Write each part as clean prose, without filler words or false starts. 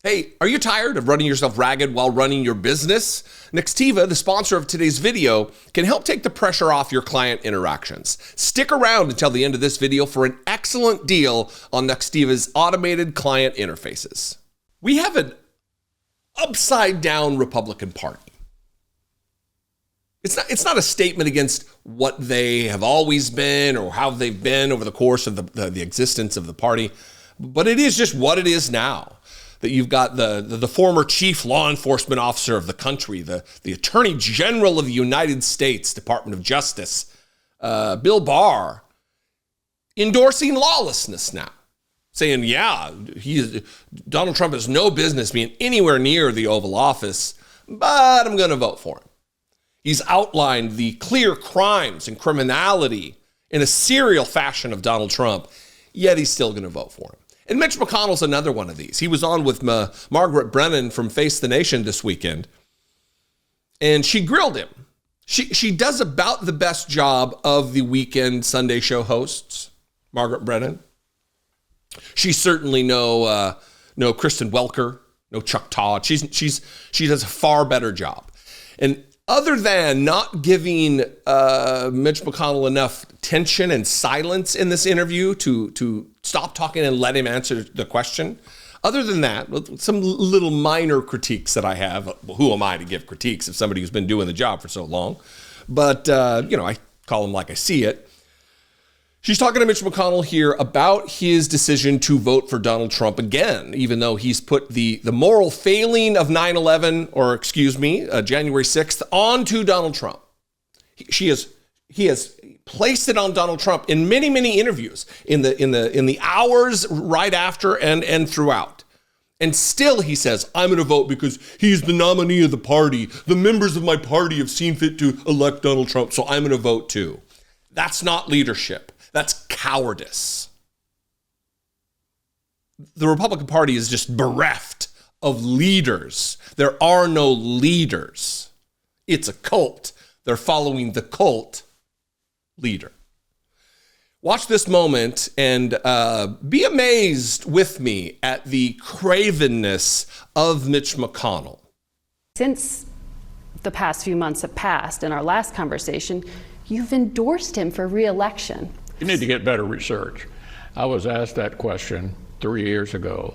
Hey, are you tired of running yourself ragged while running your business? Nextiva, the sponsor of today's video, can help take the pressure off your client interactions. Stick around until the end of this video for an excellent deal on Nextiva's automated client interfaces. We have an upside-down Republican Party. It's not a statement against what they have always been or how they've been over the course of the existence of the party, but it is just what it is now. That you've got the former chief law enforcement officer of the country, the Attorney General of the United States Department of Justice, Bill Barr, endorsing lawlessness now, saying, yeah, Donald Trump has no business being anywhere near the Oval Office, but I'm going to vote for him. He's outlined the clear crimes and criminality in a serial fashion of Donald Trump, yet he's still going to vote for him. And Mitch McConnell's another one of these. He was on with Margaret Brennan from Face the Nation this weekend, and she grilled him. She does about the best job of the weekend Sunday show hosts, Margaret Brennan. She's certainly no Kristen Welker, no Chuck Todd. She does a far better job. And other than not giving Mitch McConnell enough tension and silence in this interview to stop talking and let him answer the question, other than that, some little minor critiques that I have. Who am I to give critiques of somebody who's been doing the job for so long? But, I call him like I see it. She's talking to Mitch McConnell here about his decision to vote for Donald Trump again, even though he's put the moral failing of 9/11, or January 6th, onto Donald Trump. He has placed it on Donald Trump in many, many interviews in the hours right after and throughout. And still he says, I'm going to vote because he's the nominee of the party. The members of my party have seen fit to elect Donald Trump, so I'm going to vote too. That's not leadership. That's cowardice. The Republican Party is just bereft of leaders. There are no leaders. It's a cult. They're following the cult leader. Watch this moment and be amazed with me at the cravenness of Mitch McConnell. Since the past few months have passed, in our last conversation, you've endorsed him for re-election. You need to get better research. I was asked that question 3 years ago.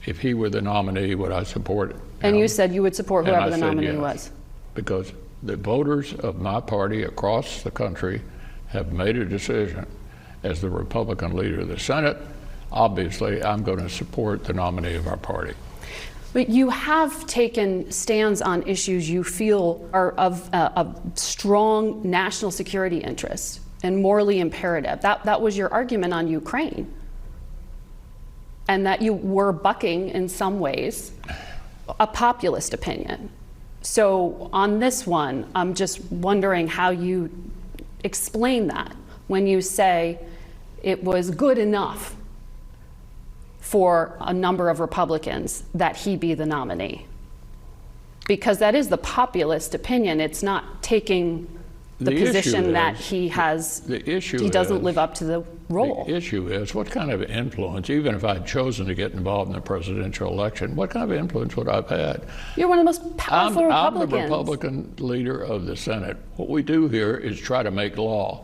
If he were the nominee, would I support it? And you said you would support whoever the nominee yes, was. Because the voters of my party across the country have made a decision. As the Republican leader of the Senate, obviously I'm going to support the nominee of our party. But you have taken stands on issues you feel are of a strong national security interest and morally imperative. That was your argument on Ukraine. And that you were bucking, in some ways, a populist opinion. So on this one, I'm just wondering how you explain that when you say it was good enough for a number of Republicans that he be the nominee. Because that is the populist opinion. It's not taking the position that he doesn't live up to the role. The issue is, what kind of influence, even if I'd chosen to get involved in the presidential election, what kind of influence would I have had? You're one of the most powerful Republicans. I'm the Republican leader of the Senate. What we do here is try to make law.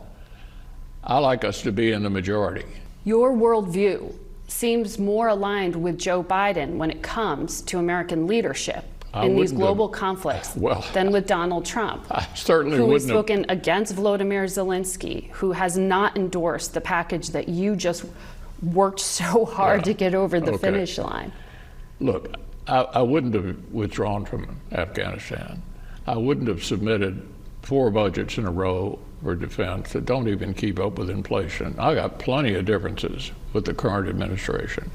I like us to be in the majority. Your worldview seems more aligned with Joe Biden when it comes to American leadership in these global conflicts than with Donald Trump, I certainly who has spoken against Volodymyr Zelensky, who has not endorsed the package that you just worked so hard to get over the finish line. Look, I wouldn't have withdrawn from Afghanistan. I wouldn't have submitted 4 budgets in a row for defense that don't even keep up with inflation. I got plenty of differences with the current administration.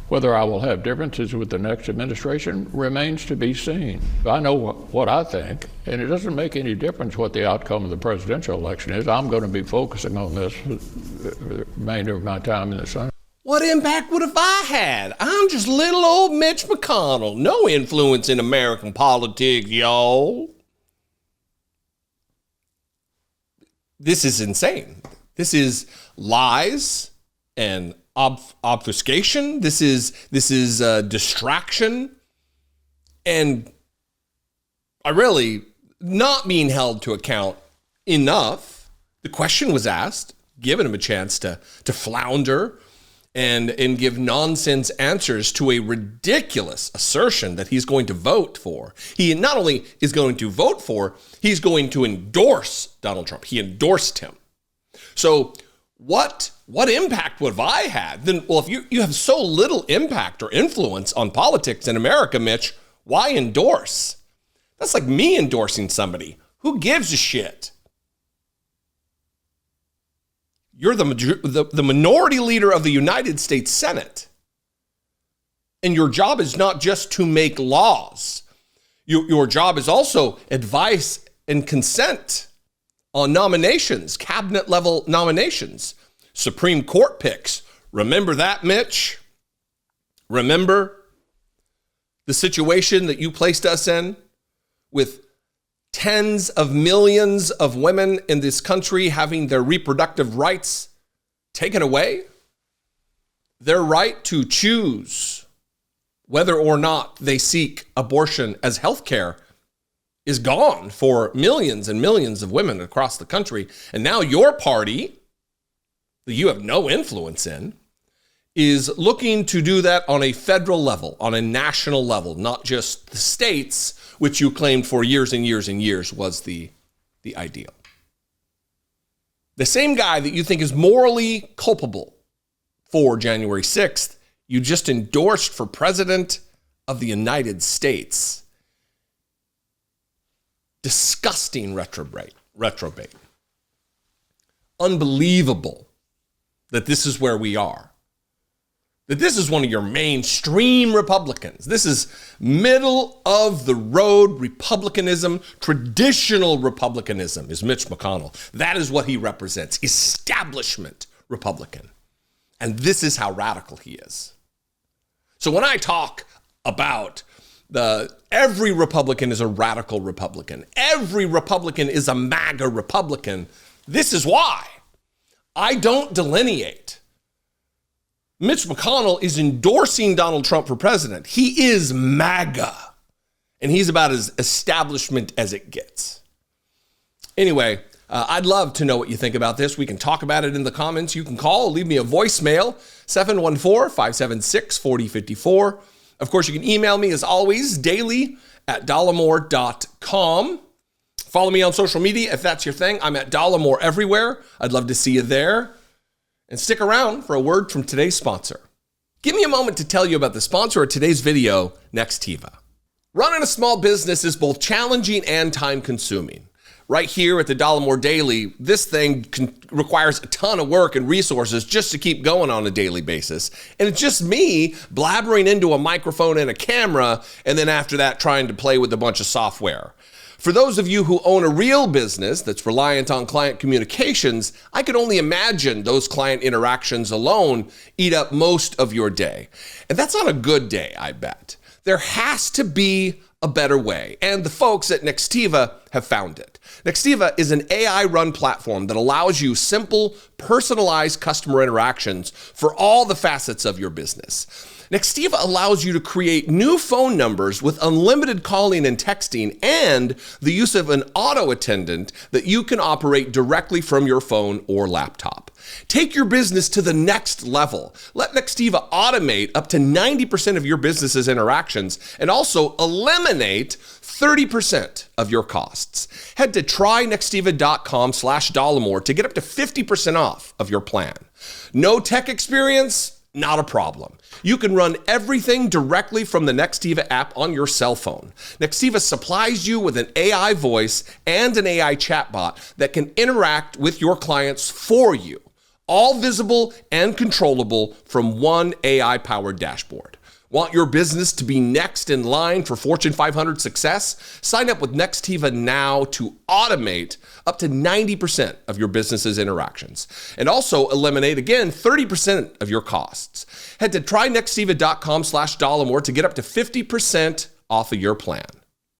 Whether I will have differences with the next administration remains to be seen. I know what I think, and it doesn't make any difference what the outcome of the presidential election is. I'm going to be focusing on this for the remainder of my time in the Senate. What impact would have I had? I'm just little old Mitch McConnell. No influence in American politics, y'all. This is insane. This is lies and obfuscation. This is distraction. And I really not being held to account enough. The question was asked, given him a chance to flounder and give nonsense answers to a ridiculous assertion that he's going to vote for. He not only is going to vote for, he's going to endorse Donald Trump. He endorsed him. So what impact would have I had? Then, well, if you have so little impact or influence on politics in America, Mitch, why endorse? That's like me endorsing somebody. Who gives a shit? You're the minority leader of the United States Senate. And your job is not just to make laws. Your job is also advice and consent on nominations, cabinet level nominations, Supreme Court picks. Remember that, Mitch? Remember the situation that you placed us in with tens of millions of women in this country having their reproductive rights taken away? Their right to choose whether or not they seek abortion as health care is gone for millions and millions of women across the country. And now your party, that you have no influence in, is looking to do that on a federal level, on a national level, not just the states, which you claimed for years and years and years was the ideal. The same guy that you think is morally culpable for January 6th, you just endorsed for president of the United States. Disgusting retrobate. Unbelievable that this is where we are. That this is one of your mainstream Republicans. This is middle of the road Republicanism. Traditional Republicanism is Mitch McConnell. That is what he represents. Establishment Republican. And this is how radical he is. So when I talk about every Republican is a radical Republican, every Republican is a MAGA Republican, this is why. I don't delineate. Mitch McConnell is endorsing Donald Trump for president. He is MAGA, and he's about as establishment as it gets. Anyway, I'd love to know what you think about this. We can talk about it in the comments. You can call, leave me a voicemail, 714-576-4054. Of course, you can email me as always, daily@dollemore.com. Follow me on social media if that's your thing. I'm at Dollemore everywhere. I'd love to see you there. And stick around for a word from today's sponsor. Give me a moment to tell you about the sponsor of today's video, Nextiva. Running a small business is both challenging and time-consuming. Right here at the Dollemore Daily, this thing requires a ton of work and resources just to keep going on a daily basis. And it's just me blabbering into a microphone and a camera, and then after that trying to play with a bunch of software. For those of you who own a real business that's reliant on client communications, I can only imagine those client interactions alone eat up most of your day. And that's not a good day, I bet. There has to be a better way, and the folks at Nextiva have found it. Nextiva is an AI-run platform that allows you simple, personalized customer interactions for all the facets of your business. Nextiva allows you to create new phone numbers with unlimited calling and texting and the use of an auto attendant that you can operate directly from your phone or laptop. Take your business to the next level. Let Nextiva automate up to 90% of your business's interactions and also eliminate 30% of your costs. Head to trynextiva.com/Dollemore to get up to 50% off of your plan. No tech experience? Not a problem. You can run everything directly from the Nextiva app on your cell phone. Nextiva supplies you with an AI voice and an AI chatbot that can interact with your clients for you, all visible and controllable from one AI-powered dashboard. Want your business to be next in line for Fortune 500 success? Sign up with Nextiva now to automate up to 90% of your business's interactions and also eliminate, again, 30% of your costs. Head to trynextiva.com/Dollemore to get up to 50% off of your plan.